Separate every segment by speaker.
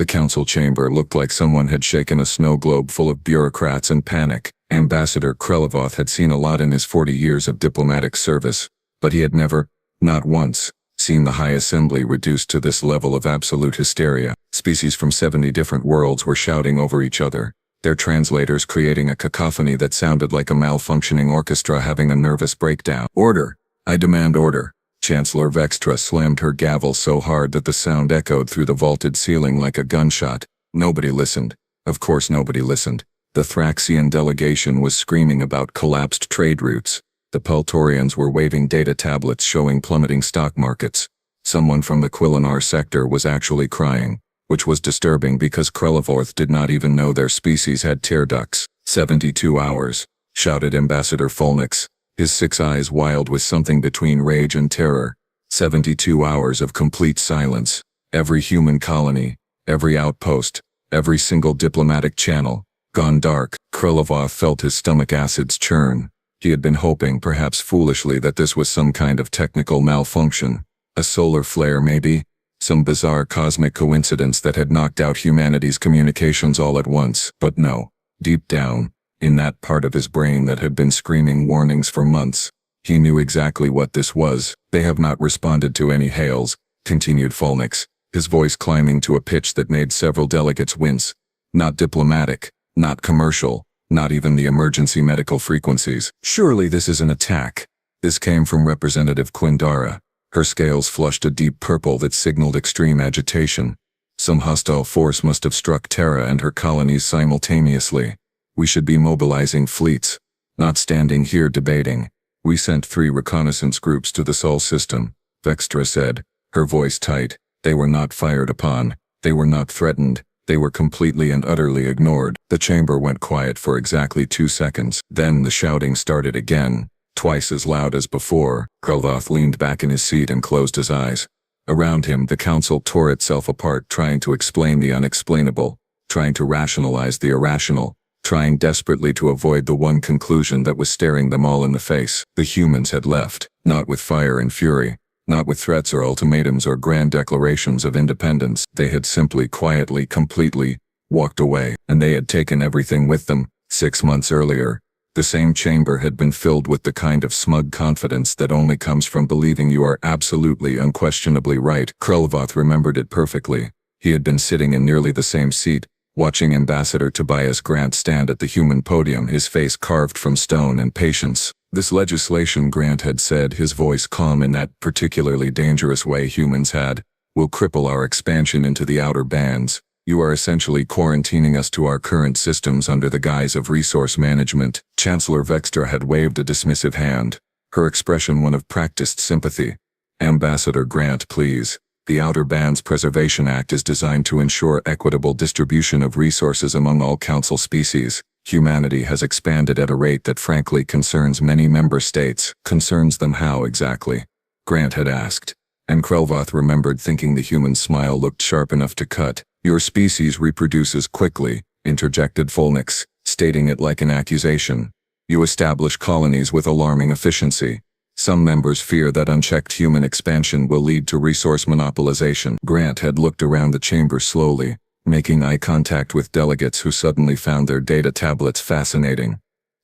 Speaker 1: The council chamber looked like someone had shaken a snow globe full of bureaucrats and panic. Ambassador Krelavoth had seen a lot in his 40 years of diplomatic service, but he had never, not once, seen the High Assembly reduced to this level of absolute hysteria. Species from 70 different worlds were shouting over each other, their translators creating a cacophony that sounded like a malfunctioning orchestra having a nervous breakdown. "Order! I demand order!" Chancellor Vextra slammed her gavel so hard that the sound echoed through the vaulted ceiling like a gunshot. Nobody listened. Of course nobody listened. The Thraxian delegation was screaming about collapsed trade routes. The Peltorians were waving data tablets showing plummeting stock markets. Someone from the Quilinar sector was actually crying, which was disturbing because Krelavoth did not even know their species had tear ducts. 72 hours, shouted Ambassador Folnix, his 6 eyes wild with something between rage and terror. 72 hours of complete silence. Every human colony, every outpost, every single diplomatic channel, gone dark. Krelavoth felt his stomach acids churn. He had been hoping, perhaps foolishly, that this was some kind of technical malfunction. A solar flare maybe? Some bizarre cosmic coincidence that had knocked out humanity's communications all at once. But no. Deep down, in that part of his brain that had been screaming warnings for months, he knew exactly what this was. "They have not responded to any hails," continued Folnix, his voice climbing to a pitch that made several delegates wince. "Not diplomatic, not commercial, not even the emergency medical frequencies. Surely this is an attack." This came from Representative Quindara. Her scales flushed a deep purple that signaled extreme agitation. Some hostile force must have struck Terra and her colonies simultaneously. "We should be mobilizing fleets, not standing here debating." "We sent 3 reconnaissance groups to the Sol system," Vextra said, her voice tight. "They were not fired upon. They were not threatened. They were completely and utterly ignored." The chamber went quiet for exactly 2 seconds. Then the shouting started again, twice as loud as before. Krelavoth leaned back in his seat and closed his eyes. Around him, the council tore itself apart, trying to explain the unexplainable, trying to rationalize the irrational, trying desperately to avoid the one conclusion that was staring them all in the face. The humans had left, not with fire and fury, not with threats or ultimatums or grand declarations of independence. They had simply, quietly, completely walked away, and they had taken everything with them. 6 months earlier, the same chamber had been filled with the kind of smug confidence that only comes from believing you are absolutely, unquestionably right. Krelavoth remembered it perfectly. He had been sitting in nearly the same seat, watching Ambassador Tobias Grant stand at the human podium, his face carved from stone and patience. "This legislation," Grant had said, his voice calm in that particularly dangerous way humans had, "will cripple our expansion into the outer bands. You are essentially quarantining us to our current systems under the guise of resource management." Chancellor Vextra had waved a dismissive hand, her expression one of practiced sympathy. "Ambassador Grant, please. The Outer Bands Preservation Act is designed to ensure equitable distribution of resources among all council species. Humanity has expanded at a rate that frankly concerns many member states." "Concerns them how exactly?" Grant had asked, and Krelavoth remembered thinking the human smile looked sharp enough to cut. "Your species reproduces quickly," interjected Folnix, stating it like an accusation. "You establish colonies with alarming efficiency. Some members fear that unchecked human expansion will lead to resource monopolization." Grant had looked around the chamber slowly, making eye contact with delegates who suddenly found their data tablets fascinating.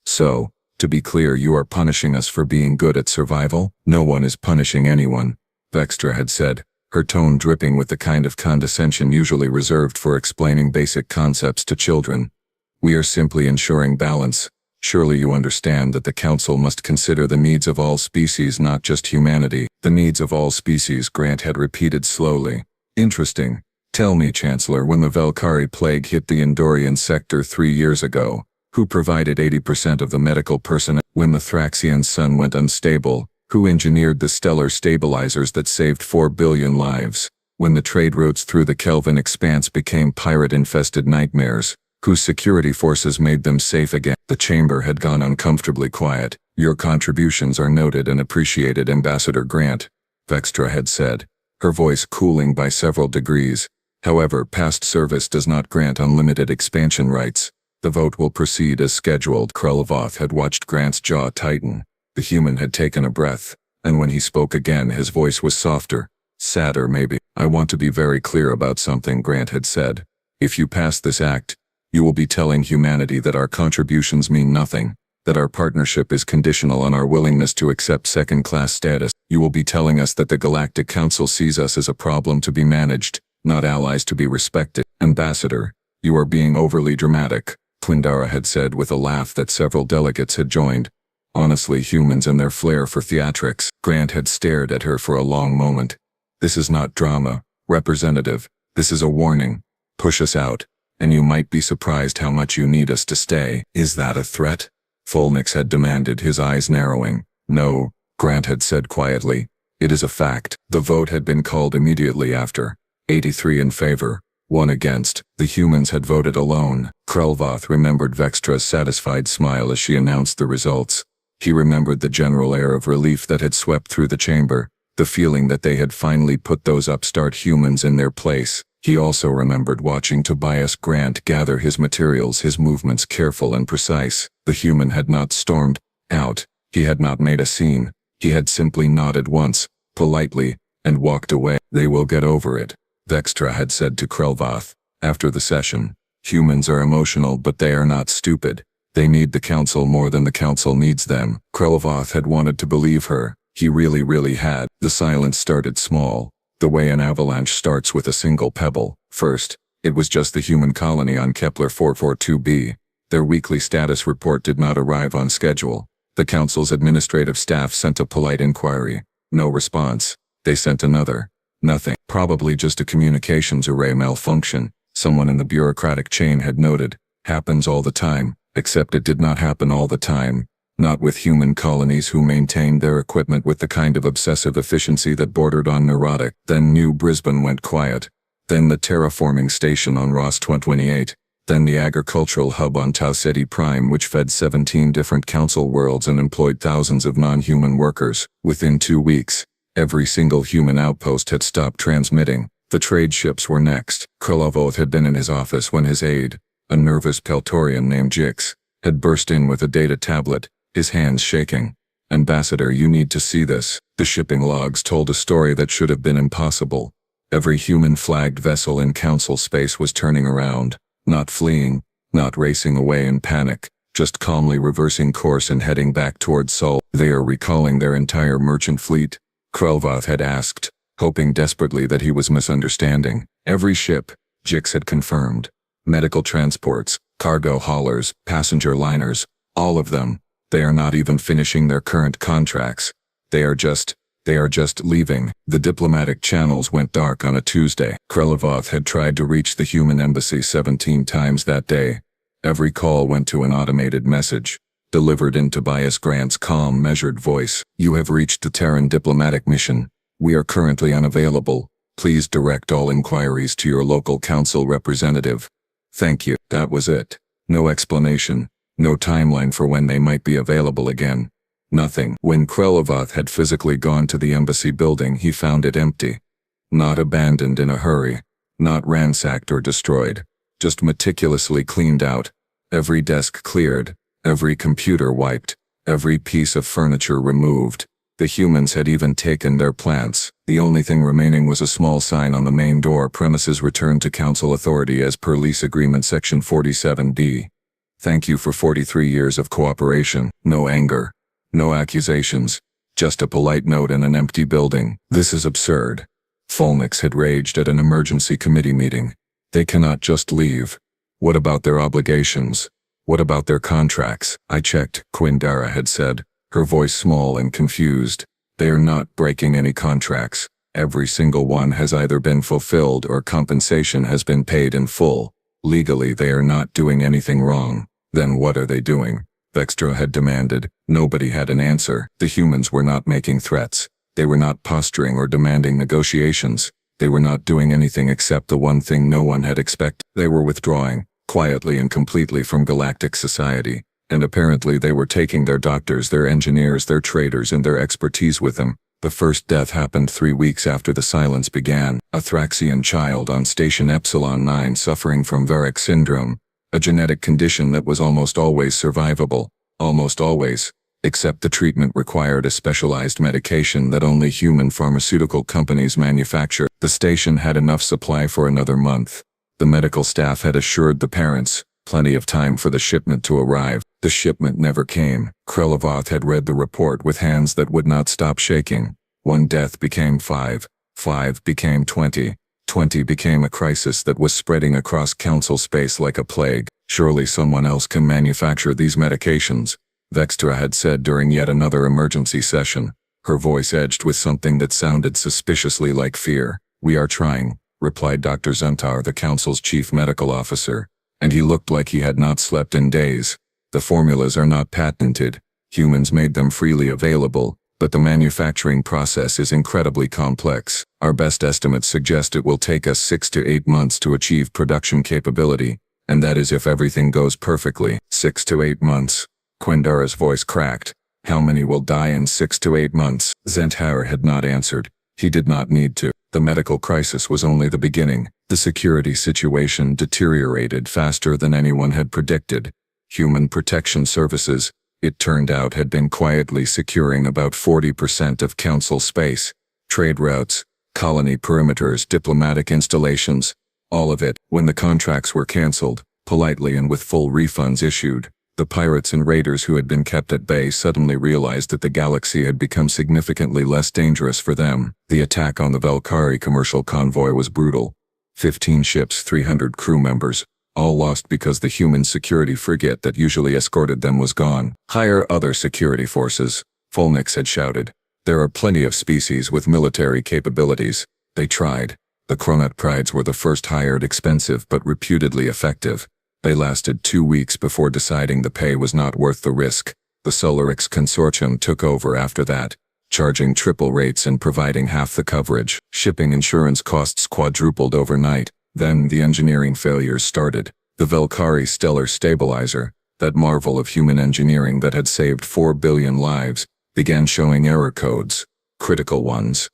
Speaker 1: "So, to be clear, you are punishing us for being good at survival?" "No one is punishing anyone," Vextra had said, her tone dripping with the kind of condescension usually reserved for explaining basic concepts to children. "We are simply ensuring balance. Surely you understand that the Council must consider the needs of all species, not just humanity." "The needs of all species," Grant had repeated slowly. "Interesting. Tell me, Chancellor, when the Velkari plague hit the Endorian sector 3 years ago, who provided 80% of the medical personnel? When the Thraxian sun went unstable, who engineered the stellar stabilizers that saved 4 billion lives? When the trade routes through the Kelvin expanse became pirate-infested nightmares, whose security forces made them safe again?" The chamber had gone uncomfortably quiet. "Your contributions are noted and appreciated, Ambassador Grant," Vextra had said, her voice cooling by several degrees. "However, past service does not grant unlimited expansion rights. The vote will proceed as scheduled." Krelavoth had watched Grant's jaw tighten. The human had taken a breath, and when he spoke again his voice was softer, Sadder maybe. I want to be very clear about something Grant had said. If you pass this act, you will be telling humanity that our contributions mean nothing, that our partnership is conditional on our willingness to accept second-class status. You will be telling us that the Galactic Council sees us as a problem to be managed, not allies to be respected. Ambassador, you are being overly dramatic, Quindara had said with a laugh that several delegates had joined. Honestly, humans and their flair for theatrics. Grant had stared at her for a long moment. This is not drama, representative. This is a warning. Push us out, and you might be surprised how much you need us to stay. Is that a threat? Folnix had demanded, his eyes narrowing. No, Grant had said quietly. It is a fact. The vote had been called immediately after. 83 in favor, 1 against. The humans had voted alone. Krelvoth remembered Vextra's satisfied smile as she announced the results. He remembered the general air of relief that had swept through the chamber, the feeling that they had finally put those upstart humans in their place. He also remembered watching Tobias Grant gather his materials, his movements careful and precise. The human had not stormed out. He had not made a scene. He had simply nodded once, politely, and walked away. They will get over it, Vextra had said to Krelvoth after the session. Humans are emotional, but they are not stupid. They need the council more than the council needs them. Krelvoth had wanted to believe her. He really had. The silence started small, the way an avalanche starts with a single pebble. First, it was just the human colony on Kepler 442b. Their weekly status report did not arrive on schedule. The council's administrative staff sent a polite inquiry. No response. They sent another. Nothing. Probably just a communications array malfunction, someone in the bureaucratic chain had noted. Happens all the time, except it did not happen all the time. Not with human colonies who maintained their equipment with the kind of obsessive efficiency that bordered on neurotic. Then New Brisbane went quiet. Then the terraforming station on Ross 28. Then the agricultural hub on Tau Ceti Prime, which fed 17 different council worlds and employed thousands of non-human workers. Within 2 weeks, every single human outpost had stopped transmitting. The trade ships were next. Krelvoth had been in his office when his aide, a nervous Peltorian named Jix, had burst in with a data tablet, his hands shaking. Ambassador, you need to see this. The shipping logs told a story that should have been impossible. Every human-flagged vessel in council space was turning around, not fleeing, not racing away in panic, just calmly reversing course and heading back towards Sol. They are recalling their entire merchant fleet, Krelvoth had asked, hoping desperately that he was misunderstanding. Every ship, Jix had confirmed. Medical transports, cargo haulers, passenger liners, all of them. They are not even finishing their current contracts. They are just leaving. The diplomatic channels went dark on a Tuesday. Krelvoth had tried to reach the human embassy 17 times that day. Every call went to an automated message, delivered in Tobias Grant's calm, measured voice. You have reached the Terran diplomatic mission. We are currently unavailable. Please direct all inquiries to your local council representative. Thank you. That was it. No explanation. No timeline for when they might be available again. Nothing. When Krelvoth had physically gone to the embassy building, he found it empty. Not abandoned in a hurry. Not ransacked or destroyed. Just meticulously cleaned out. Every desk cleared. Every computer wiped. Every piece of furniture removed. The humans had even taken their plants. The only thing remaining was a small sign on the main door: premises returned to council authority as per lease agreement section 47D. Thank you for 43 years of cooperation. No anger. No accusations. Just a polite note in an empty building. This is absurd. Folnix had raged at an emergency committee meeting. They cannot just leave. What about their obligations? What about their contracts? I checked, Quindara had said, her voice small and confused. They are not breaking any contracts. Every single one has either been fulfilled or compensation has been paid in full. Legally, they are not doing anything wrong. Then what are they doing? Vextra had demanded. Nobody had an answer. The humans were not making threats. They were not posturing or demanding negotiations. They were not doing anything except the one thing no one had expected. They were withdrawing, quietly and completely, from galactic society. And apparently they were taking their doctors, their engineers, their traders, and their expertise with them. The first death happened 3 weeks after the silence began. A Thraxian child on Station Epsilon 9 suffering from Varric syndrome, a genetic condition that was almost always survivable. Almost always. except the treatment required a specialized medication that only human pharmaceutical companies manufacture. The station had enough supply for another month. The medical staff had assured the parents plenty of time for the shipment to arrive. The shipment never came. Krelevoth had read the report with hands that would not stop shaking. 1 death became 5. 5 became 20. 20 became a crisis that was spreading across council space like a plague. Surely someone else can manufacture these medications, Vextra had said during yet another emergency session, her voice edged with something that sounded suspiciously like fear. "We are trying," replied Dr. Zuntar, the council's chief medical officer, and he looked like he had not slept in days. "The formulas are not patented. Humans made them freely available, but the manufacturing process is incredibly complex. Our best estimates suggest it will take us 6 to 8 months to achieve production capability, and that is if everything goes perfectly." 6 to 8 months. Quindara's voice cracked. "How many will die in 6 to 8 months? Zentauer had not answered. He did not need to. The medical crisis was only the beginning. The security situation deteriorated faster than anyone had predicted. Human Protection Services, it turned out, had been quietly securing about 40% of council space. Trade routes, colony perimeters, diplomatic installations, all of it. When the contracts were cancelled, politely and with full refunds issued, the pirates and raiders who had been kept at bay suddenly realized that the galaxy had become significantly less dangerous for them. The attack on the Valkyrie commercial convoy was brutal. 15 ships, 300 crew members, all lost because the human security frigate that usually escorted them was gone. "Hire other security forces," Folnix had shouted. "There are plenty of species with military capabilities." They tried. The Chronot Prides were the first hired, expensive but reputedly effective. They lasted 2 weeks before deciding the pay was not worth the risk. The Solarix Consortium took over after that, charging triple rates and providing half the coverage. Shipping insurance costs quadrupled overnight. Then the engineering failures started. The Valkyrie Stellar Stabilizer, that marvel of human engineering that had saved 4 billion lives, began showing error codes, critical ones.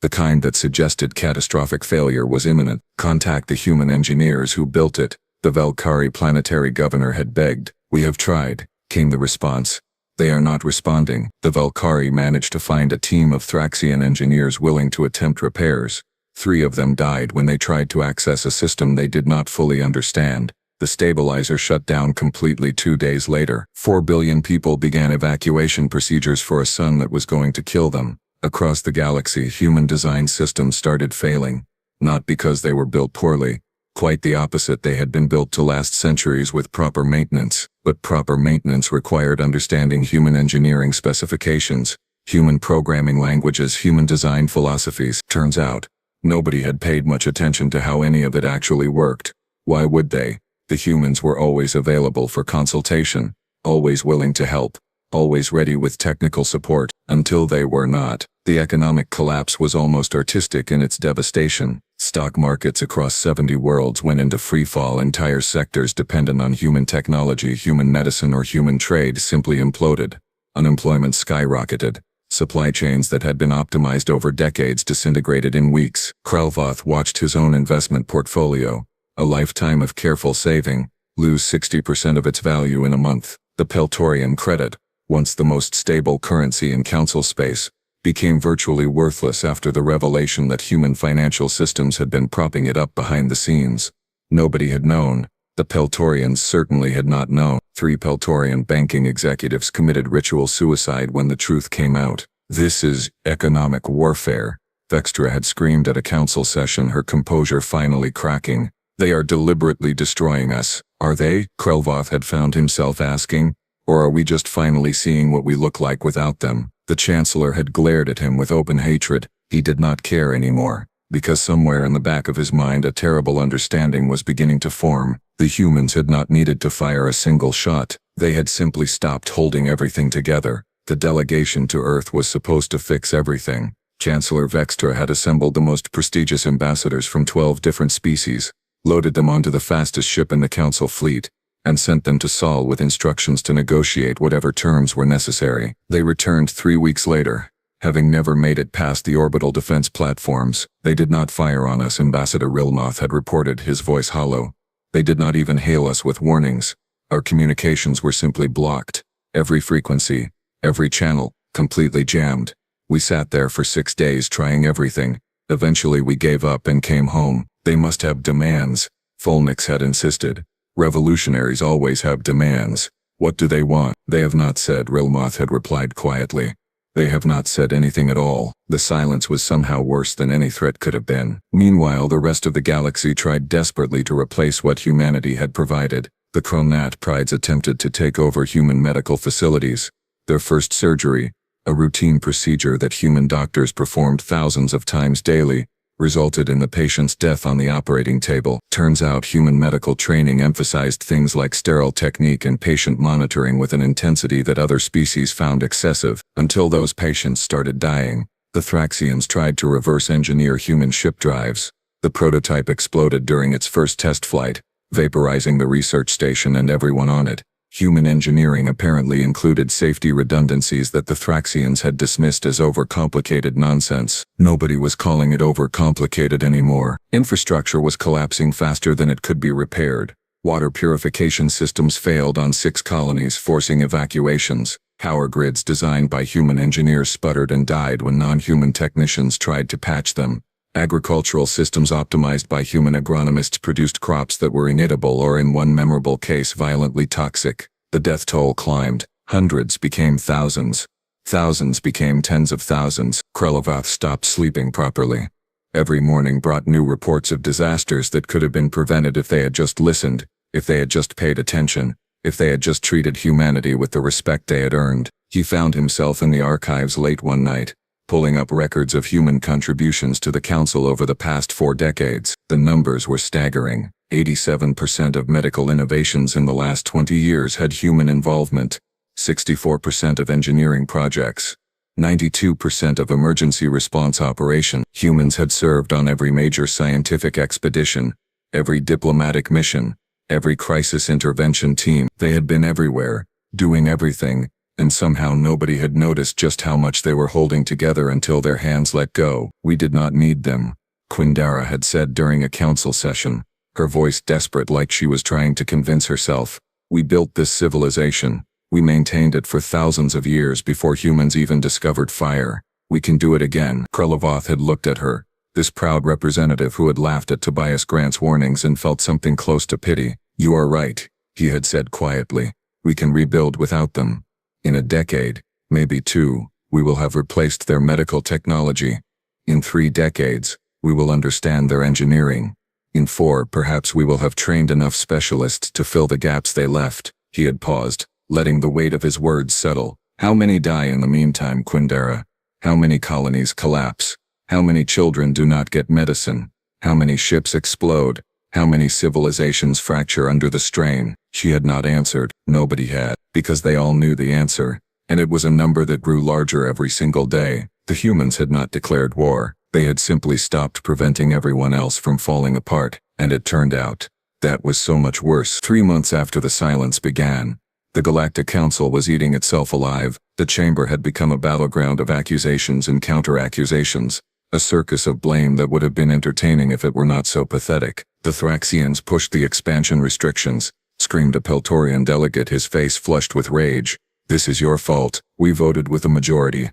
Speaker 1: The kind that suggested catastrophic failure was imminent. "Contact the human engineers who built it," the Valkyrie planetary governor had begged. "We have tried," came the response. "They are not responding." The Valkyrie managed to find a team of Thraxian engineers willing to attempt repairs. 3 of them died when they tried to access a system they did not fully understand. The stabilizer shut down completely 2 days later. 4 billion people began evacuation procedures for a sun that was going to kill them. Across the galaxy, human-designed systems started failing. Not because they were built poorly. Quite the opposite, they had been built to last centuries with proper maintenance. But proper maintenance required understanding human engineering specifications, human programming languages, human design philosophies. Turns out, nobody had paid much attention to how any of it actually worked. Why would they? The humans were always available for consultation, always willing to help, always ready with technical support, until they were not. The economic collapse was almost artistic in its devastation. Stock markets across 70 worlds went into freefall. Entire sectors dependent on human technology, human medicine, or human trade simply imploded. Unemployment skyrocketed. Supply chains that had been optimized over decades disintegrated in weeks. Krelevoth watched his own investment portfolio, a lifetime of careful saving, lose 60% of its value in a month. The Peltorian credit, once the most stable currency in council space, became virtually worthless after the revelation that human financial systems had been propping it up behind the scenes. Nobody had known. The Peltorians certainly had not known. 3 Peltorian banking executives committed ritual suicide when the truth came out. "This is economic warfare," Vextra had screamed at a council session, her composure finally cracking. "They are deliberately destroying us, are they?" Krelevoth had found himself asking. "Or are we just finally seeing what we look like without them?" The Chancellor had glared at him with open hatred. He did not care anymore, because somewhere in the back of his mind a terrible understanding was beginning to form. The humans had not needed to fire a single shot. They had simply stopped holding everything together. The delegation to Earth was supposed to fix everything. Chancellor Vextra had assembled the most prestigious ambassadors from 12 different species, loaded them onto the fastest ship in the Council fleet, and sent them to Sol with instructions to negotiate whatever terms were necessary. They returned 3 weeks later, having never made it past the orbital defense platforms. "They did not fire on us," Ambassador Rilmoth had reported, his voice hollow. "They did not even hail us with warnings. Our communications were simply blocked. Every frequency, Every channel, completely jammed. We sat there for 6 days trying everything. Eventually we gave up and came home. They must have demands, Folnix had insisted. Revolutionaries always have demands. What do they want? They have not said, Rilmoth had replied quietly. They have not said anything at all. The silence was somehow worse than any threat could have been. Meanwhile, the rest of the galaxy tried desperately to replace what humanity had provided. The Kronat Prides attempted to take over human medical facilities. Their first surgery, a routine procedure that human doctors performed thousands of times daily, resulted in the patient's death on the operating table. Turns out human medical training emphasized things like sterile technique and patient monitoring with an intensity that other species found excessive. Until those patients started dying, the Thraxians tried to reverse engineer human ship drives. The prototype exploded during its first test flight, vaporizing the research station and everyone on it. Human engineering apparently included safety redundancies that the Thraxians had dismissed as overcomplicated nonsense. Nobody was calling it overcomplicated anymore. Infrastructure was collapsing faster than it could be repaired. Water purification systems failed on 6 colonies, forcing evacuations. Power grids designed by human engineers sputtered and died when non-human technicians tried to patch them. Agricultural systems optimized by human agronomists produced crops that were inedible or, in one memorable case, violently toxic. The death toll climbed. Hundreds became thousands. Thousands became tens of thousands. Krelovath stopped sleeping properly. Every morning brought new reports of disasters that could have been prevented if they had just listened, if they had just paid attention, if they had just treated humanity with the respect they had earned. He found himself in the archives late one night, pulling up records of human contributions to the Council over the past 4 decades. The numbers were staggering. 87% of medical innovations in the last 20 years had human involvement. 64% of engineering projects. 92% of emergency response operation. Humans had served on every major scientific expedition, every diplomatic mission, every crisis intervention team. They had been everywhere, doing everything. And somehow nobody had noticed just how much they were holding together until their hands let go. We did not need them, Quindara had said during a council session, her voice desperate like she was trying to convince herself. We built this civilization. We maintained it for thousands of years before humans even discovered fire. We can do it again. Krelovath had looked at her, this proud representative who had laughed at Tobias Grant's warnings and felt something close to pity. You are right, he had said quietly. We can rebuild without them. In a decade, maybe 2, we will have replaced their medical technology. In 3 decades, we will understand their engineering. In 4, perhaps we will have trained enough specialists to fill the gaps they left. He had paused, letting the weight of his words settle. How many die in the meantime, Quindara? How many colonies collapse? How many children do not get medicine? How many ships explode? How many civilizations fracture under the strain? She had not answered. Nobody had, because they all knew the answer, and it was a number that grew larger every single day. The humans had not declared war. They had simply stopped preventing everyone else from falling apart, and it turned out that was so much worse. 3 months after the silence began, the Galactic Council was eating itself alive. The chamber had become a battleground of accusations and counter-accusations, a circus of blame that would have been entertaining if it were not so pathetic. The Thraxians pushed the expansion restrictions, screamed a Peltorian delegate, his face flushed with rage. This is your fault. We voted with a majority.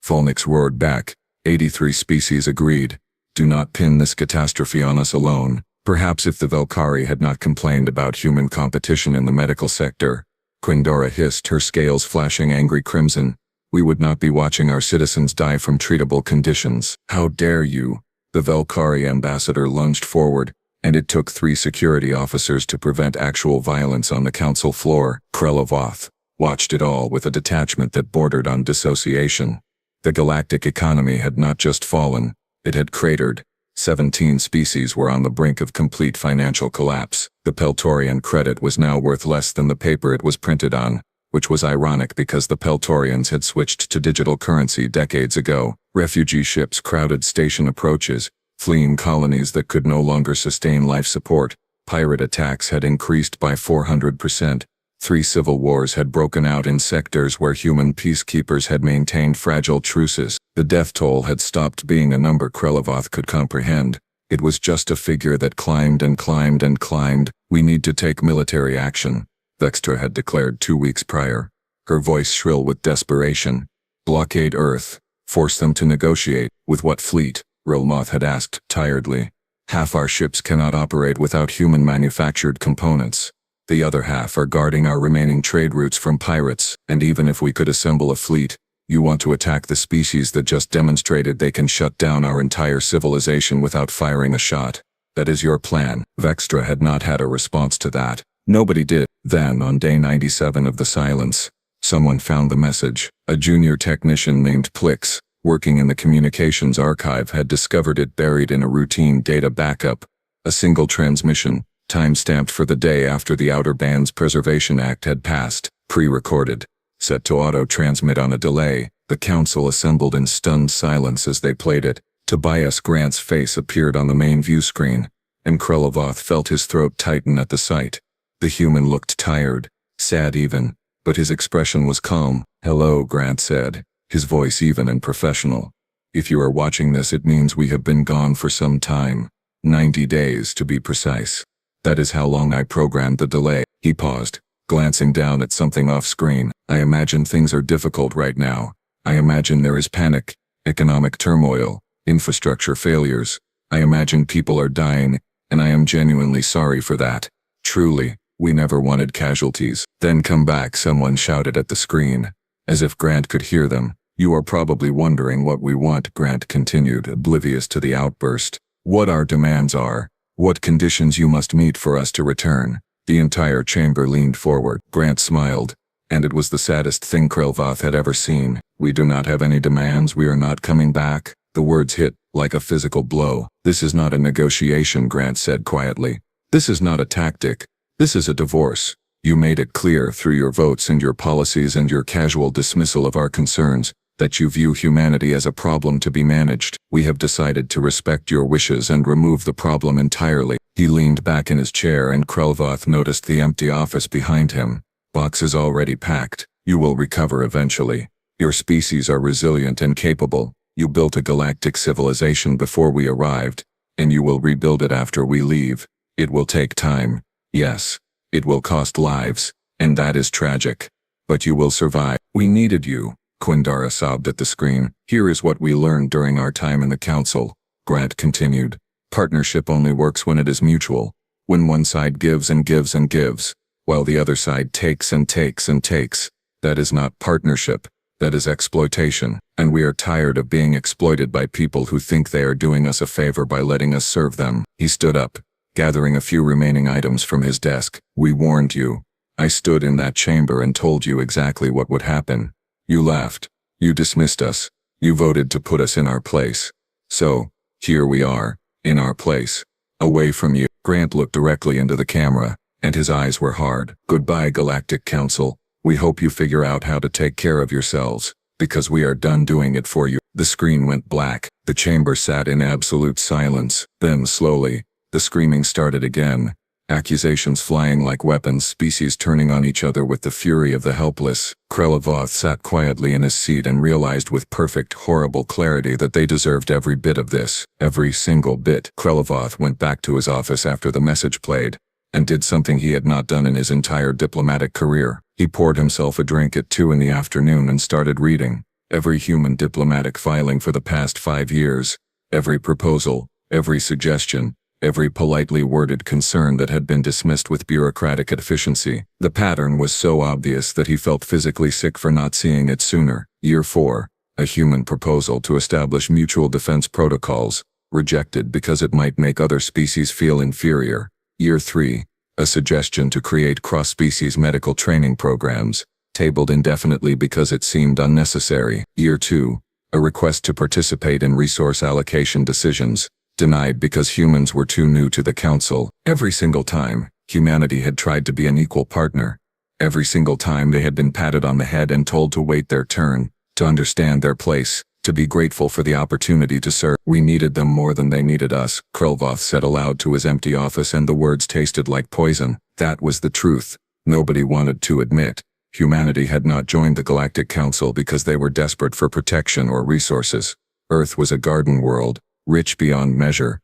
Speaker 1: Folnix roared back. 83 species agreed. Do not pin this catastrophe on us alone. Perhaps if the Velkari had not complained about human competition in the medical sector, Quindara hissed, her scales flashing angry crimson, we would not be watching our citizens die from treatable conditions. How dare you? The Velkari ambassador lunged forward, and it took 3 security officers to prevent actual violence on the council floor. Krelovath watched it all with a detachment that bordered on dissociation. The galactic economy had not just fallen, it had cratered. 17 species were on the brink of complete financial collapse. The Peltorian credit was now worth less than the paper it was printed on, which was ironic because the Peltorians had switched to digital currency decades ago. Refugee ships crowded station approaches, fleeing colonies that could no longer sustain life support. Pirate attacks had increased by 400%. 3 civil wars had broken out in sectors where human peacekeepers had maintained fragile truces. The death toll had stopped being a number Krelovath could comprehend. It was just a figure that climbed and climbed and climbed. We need to take military action, Vextra had declared 2 weeks prior. her voice shrill with desperation. "Blockade Earth. Force them to negotiate." "With what fleet?" Relmoth had asked tiredly. "Half our ships cannot operate without human-manufactured components. The other half are guarding our remaining trade routes from pirates, and even if we could assemble a fleet, you want to attack the species that just demonstrated they can shut down our entire civilization without firing a shot. That is your plan." Vextra had not had a response to that. Nobody did. Then, on day 97 of the silence, someone found the message. A junior technician named Plix, working in the communications archive, had discovered it buried in a routine data backup. A single transmission, time-stamped for the day after the Outer Bands Preservation Act had passed, pre-recorded, set to auto-transmit on a delay. The council assembled in stunned silence as they played it. Tobias Grant's face appeared on the main view screen, and Krelevoth felt his throat tighten at the sight. The human looked tired, sad even, but his expression was calm. "Hello," Grant said, his voice even and professional. "If you are watching this, it means we have been gone for some time. 90 days to be precise. That is how long I programmed the delay." He paused, glancing down at something off-screen. "I imagine things are difficult right now. I imagine there is panic, economic turmoil, infrastructure failures. I imagine people are dying, and I am genuinely sorry for that. Truly, we never wanted casualties." "Then come back," someone shouted at the screen, as if Grant could hear them. "You are probably wondering what we want," Grant continued, oblivious to the outburst. "What our demands are. What conditions you must meet for us to return." The entire chamber leaned forward. Grant smiled, and it was the saddest thing Krelevoth had ever seen. "We do not have any demands. We are not coming back." The words hit like a physical blow. "This is not a negotiation," Grant said quietly. "This is not a tactic. This is a divorce. You made it clear through your votes and your policies and your casual dismissal of our concerns that you view humanity as a problem to be managed. We have decided to respect your wishes and remove the problem entirely." He leaned back in his chair, and Krelevoth noticed the empty office behind him. "Boxes already packed. You will recover eventually. Your species are resilient and capable. You built a galactic civilization before we arrived, and you will rebuild it after we leave. It will take time. Yes, it will cost lives, and that is tragic. But you will survive." "We needed you," Quindara sobbed at the screen. "Here is what we learned during our time in the council," Grant continued. "Partnership only works when it is mutual, when one side gives and gives and gives, while the other side takes and takes and takes. That is not partnership. That is exploitation, and we are tired of being exploited by people who think they are doing us a favor by letting us serve them." He stood up, gathering a few remaining items from his desk. "We warned you. I stood in that chamber and told you exactly what would happen. You laughed. You dismissed us. You voted to put us in our place. So, here we are, in our place. Away from you." Grant looked directly into the camera, and his eyes were hard. "Goodbye, Galactic Council. We hope you figure out how to take care of yourselves, because we are done doing it for you." The screen went black. The chamber sat in absolute silence. Then, slowly, the screaming started again. Accusations flying like weapons, species turning on each other with the fury of the helpless. Krelevoth sat quietly in his seat and realized with perfect, horrible clarity that they deserved every bit of this. Every single bit. Krelevoth went back to his office after the message played, and did something he had not done in his entire diplomatic career. He poured himself a drink at 2 in the afternoon and started reading every human diplomatic filing for the past 5 years, every proposal, every suggestion, every politely worded concern that had been dismissed with bureaucratic efficiency. The pattern was so obvious that he felt physically sick for not seeing it sooner. Year 4, a human proposal to establish mutual defense protocols, rejected because it might make other species feel inferior. Year 3, a suggestion to create cross-species medical training programs, tabled indefinitely because it seemed unnecessary. Year 2, a request to participate in resource allocation decisions, denied because humans were too new to the council. Every single time, humanity had tried to be an equal partner. Every single time they had been patted on the head and told to wait their turn, to understand their place, to be grateful for the opportunity to serve. "We needed them more than they needed us," Krelevoth said aloud to his empty office, and the words tasted like poison. That was the truth. Nobody wanted to admit. Humanity had not joined the Galactic Council because they were desperate for protection or resources. Earth was a garden world, rich beyond measure.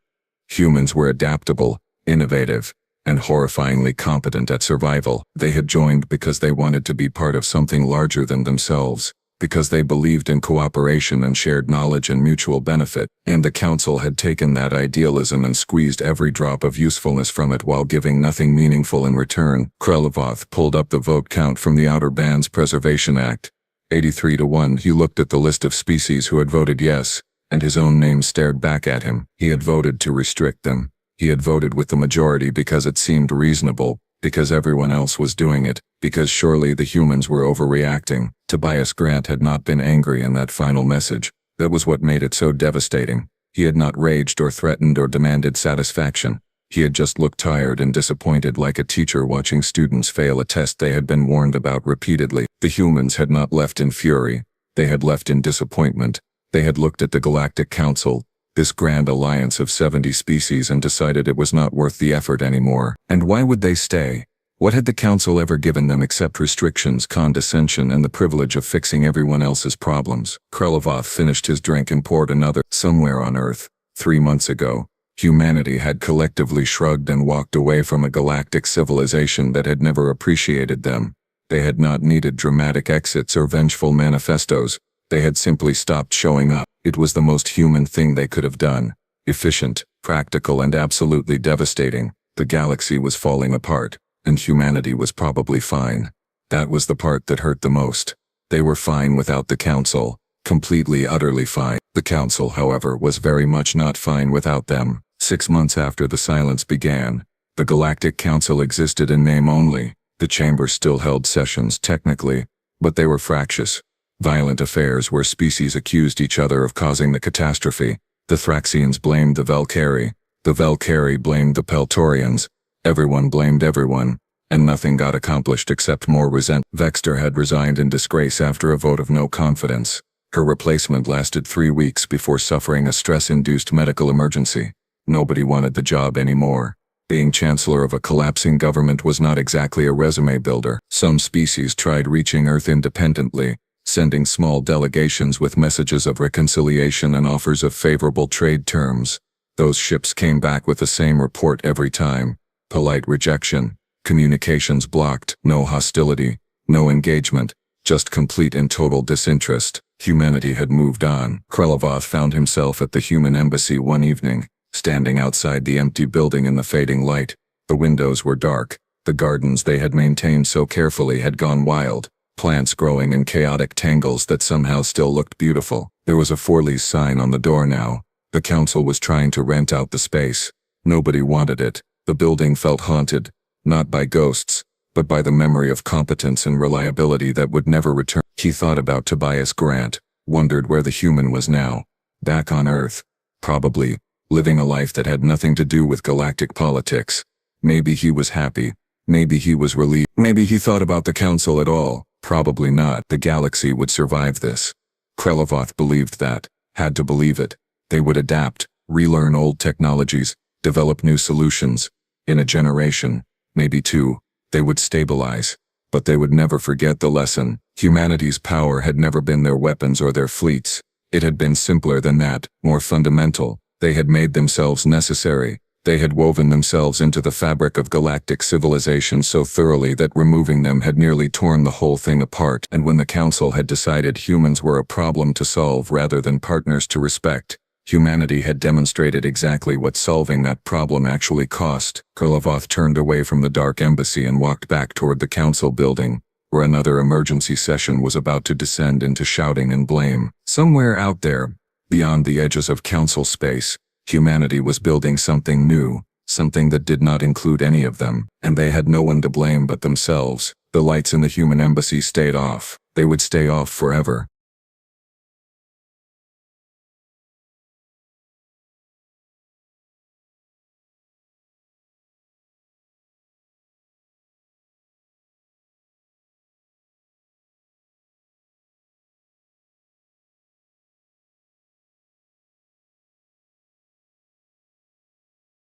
Speaker 1: Humans were adaptable, innovative, and horrifyingly competent at survival. They had joined because they wanted to be part of something larger than themselves, because they believed in cooperation and shared knowledge and mutual benefit, and the council had taken that idealism and squeezed every drop of usefulness from it while giving nothing meaningful in return. Krelevoth pulled up the vote count from the Outer Bands Preservation Act. 83-1. He looked at the list of species who had voted yes, and his own name stared back at him. He had voted to restrict them. He had voted with the majority because it seemed reasonable, because everyone else was doing it, because surely the humans were overreacting. Tobias Grant had not been angry in that final message. That was what made it so devastating. He had not raged or threatened or demanded satisfaction. He had just looked tired and disappointed, like a teacher watching students fail a test they had been warned about repeatedly. The humans had not left in fury. They had left in disappointment. They had looked at the Galactic Council, this grand alliance of 70 species, and decided it was not worth the effort anymore. And why would they stay? What had the council ever given them except restrictions, condescension, and the privilege of fixing everyone else's problems? Krelevoth finished his drink and poured another. Somewhere on Earth, 3 months ago, humanity had collectively shrugged and walked away from a galactic civilization that had never appreciated them. They had not needed dramatic exits or vengeful manifestos. They had simply stopped showing up. It was the most human thing they could have done. Efficient, practical, and absolutely devastating. The galaxy was falling apart, and humanity was probably fine. That was the part that hurt the most. They were fine without the council. Completely, utterly fine. The council, however, was very much not fine without them. 6 months after the silence began, the Galactic Council existed in name only. The chamber still held sessions technically, but they were fractious. Violent affairs where species accused each other of causing the catastrophe. The Thraxians blamed the Valkyrie. The Valkyrie blamed the Peltorians. Everyone blamed everyone, and nothing got accomplished except more resentment. Vexter had resigned in disgrace after a vote of no confidence. Her replacement lasted 3 weeks before suffering a stress-induced medical emergency. Nobody wanted the job anymore. Being chancellor of a collapsing government was not exactly a resume builder. Some species tried reaching Earth independently, sending small delegations with messages of reconciliation and offers of favorable trade terms. Those ships came back with the same report every time. Polite rejection, communications blocked, no hostility, no engagement, just complete and total disinterest. Humanity had moved on. Krelevoth found himself at the human embassy one evening, standing outside the empty building in the fading light. The windows were dark. The gardens they had maintained so carefully had gone wild, plants growing in chaotic tangles that somehow still looked beautiful. There was a for-lease sign on the door now. The council was trying to rent out the space. Nobody wanted it. The building felt haunted, not by ghosts, but by the memory of competence and reliability that would never return. He thought about Tobias Grant, wondered where the human was now. Back on Earth. Probably, living a life that had nothing to do with galactic politics. Maybe he was happy. Maybe he was relieved. Maybe he thought about the council at all. Probably not. The galaxy would survive this. Krelevoth believed that, had to believe it. They would adapt, relearn old technologies, develop new solutions. In a generation, maybe 2, they would stabilize. But they would never forget the lesson. Humanity's power had never been their weapons or their fleets. It had been simpler than that, more fundamental. They had made themselves necessary. They had woven themselves into the fabric of galactic civilization so thoroughly that removing them had nearly torn the whole thing apart. And when the council had decided humans were a problem to solve rather than partners to respect, humanity had demonstrated exactly what solving that problem actually cost. Krelevoth turned away from the dark embassy and walked back toward the council building, where another emergency session was about to descend into shouting and blame. Somewhere out there, beyond the edges of council space, humanity was building something new, something that did not include any of them, and they had no one to blame but themselves. The lights in the human embassy stayed off. They would stay off forever.